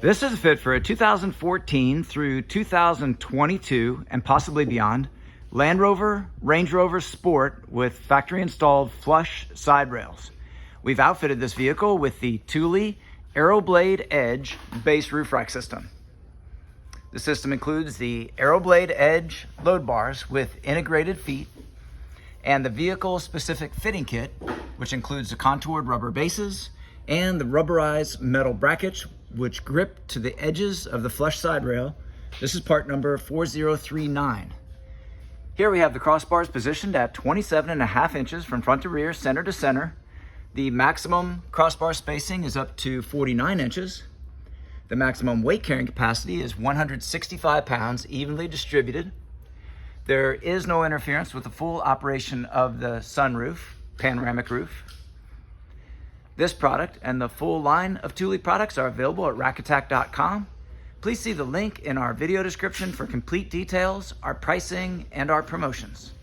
This is fit for a 2014 through 2022 and possibly beyond Land Rover, Range Rover Sport with factory installed flush side rails. We've outfitted this vehicle with the Thule AeroBlade Edge base roof rack system. The system includes the AeroBlade Edge load bars with integrated feet and the vehicle specific fitting kit, which includes the contoured rubber bases and the rubberized metal brackets which grip to the edges of the flush side rail. This is part number 4039. Here we have the crossbars positioned at 27.5 inches from front to rear, center to center. The maximum crossbar spacing is up to 49 inches. The maximum weight carrying capacity is 165 pounds, evenly distributed. There is no interference with the full operation of the sunroof, panoramic roof. This product and the full line of Thule products are available at rackattack.com. Please see the link in our video description for complete details, our pricing, and our promotions.